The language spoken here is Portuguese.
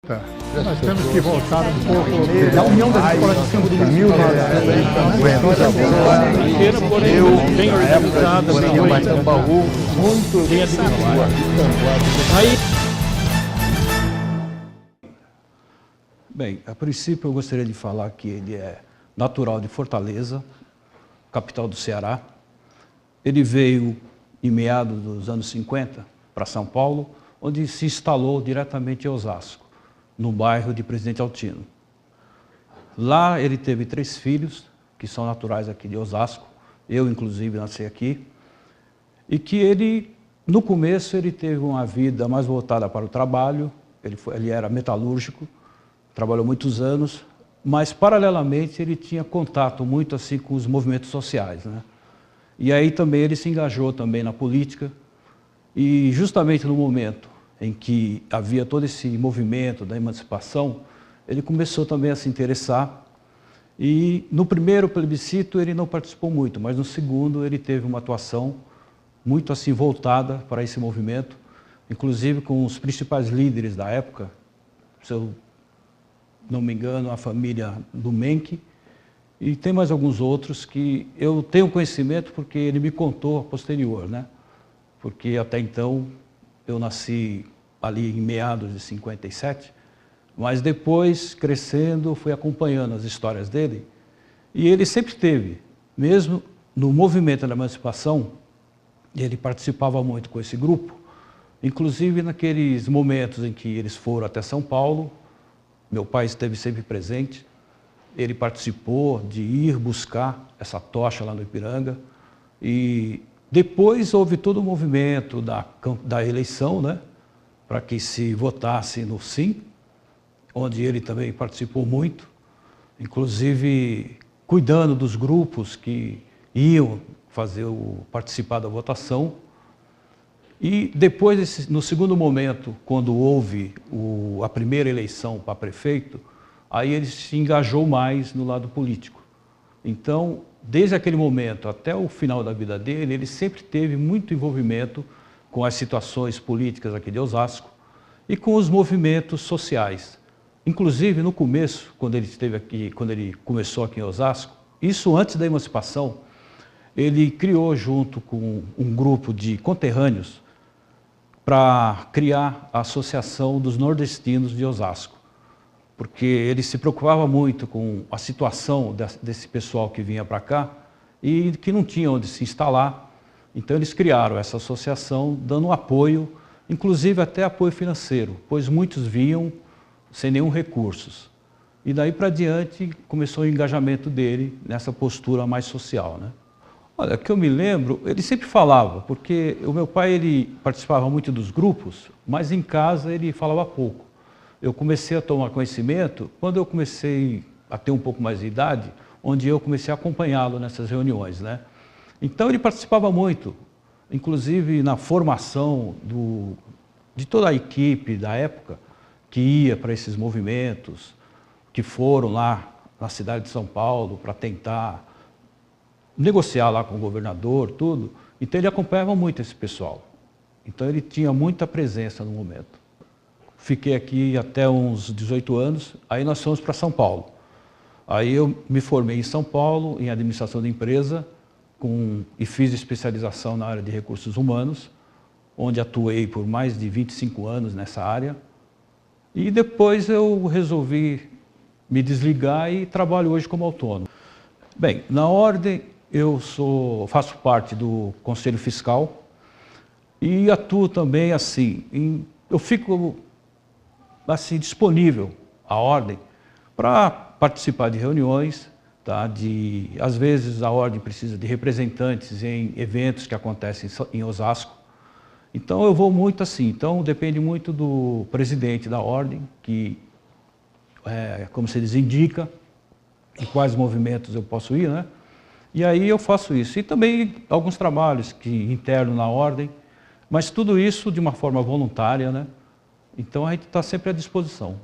Nós temos que voltar um pouco da união das escolas de samba do Brasil. Eu, bem organizada, muito bem administrada. Bem, a princípio eu gostaria de falar que ele é natural de Fortaleza, capital do Ceará. Ele veio em meados dos anos 50 para São Paulo, onde se instalou diretamente em Osasco, no bairro de Presidente Altino. Lá ele teve 3 filhos, que são naturais aqui de Osasco, eu inclusive nasci aqui, e que ele, no começo, ele teve uma vida mais voltada para o trabalho, ele era metalúrgico, trabalhou muitos anos, mas paralelamente ele tinha contato muito assim com os movimentos sociais, né? E aí também ele se engajou também na política, e justamente no momento em que havia todo esse movimento da emancipação, ele começou também a se interessar, e no primeiro plebiscito ele não participou muito, mas no segundo ele teve uma atuação muito assim voltada para esse movimento, inclusive com os principais líderes da época, se eu não me engano, a família do Menck, e tem mais alguns outros que eu tenho conhecimento porque ele me contou a posterior, né? Porque até então eu nasci ali em meados de 57, mas depois, crescendo, fui acompanhando as histórias dele, e ele sempre teve, mesmo no movimento da emancipação, ele participava muito com esse grupo, inclusive naqueles momentos em que eles foram até São Paulo, meu pai esteve sempre presente, ele participou de ir buscar essa tocha lá no Ipiranga, e depois houve todo o movimento da eleição, né, para que se votasse no sim, onde ele também participou muito, inclusive cuidando dos grupos que iam participar da votação. E depois, no segundo momento, quando houve a primeira eleição para prefeito, aí ele se engajou mais no lado político. Então, desde aquele momento até o final da vida dele, ele sempre teve muito envolvimento com as situações políticas aqui de Osasco e com os movimentos sociais. Inclusive, no começo, quando ele começou aqui em Osasco, isso antes da emancipação, ele criou junto com um grupo de conterrâneos para criar a Associação dos Nordestinos de Osasco, porque ele se preocupava muito com a situação desse pessoal que vinha para cá e que não tinha onde se instalar. Então eles criaram essa associação dando apoio, inclusive até apoio financeiro, pois muitos vinham sem nenhum recursos. E daí para diante começou o engajamento dele nessa postura mais social, né? Olha, que eu me lembro, ele sempre falava, porque o meu pai ele participava muito dos grupos, mas em casa ele falava pouco. Eu comecei a tomar conhecimento quando eu comecei a ter um pouco mais de idade, onde eu comecei a acompanhá-lo nessas reuniões, né? Então ele participava muito, inclusive na formação de toda a equipe da época, que ia para esses movimentos, que foram lá na cidade de São Paulo para tentar negociar lá com o governador, tudo. Então ele acompanhava muito esse pessoal. Então ele tinha muita presença no momento. Fiquei aqui até uns 18 anos, aí nós fomos para São Paulo. Aí eu me formei em São Paulo, em administração de empresa, e fiz especialização na área de recursos humanos, onde atuei por mais de 25 anos nessa área. E depois eu resolvi me desligar e trabalho hoje como autônomo. Bem, na ordem, eu faço parte do Conselho Fiscal e atuo também assim, eu fico assim, disponível à ordem para participar de reuniões, tá? Às vezes a ordem precisa de representantes em eventos que acontecem em Osasco. Então eu vou muito assim, então depende muito do presidente da ordem, que, como se diz, indica em quais movimentos eu posso ir, né? E aí eu faço isso. E também alguns trabalhos internos na ordem, mas tudo isso de uma forma voluntária, né? Então a gente está sempre à disposição.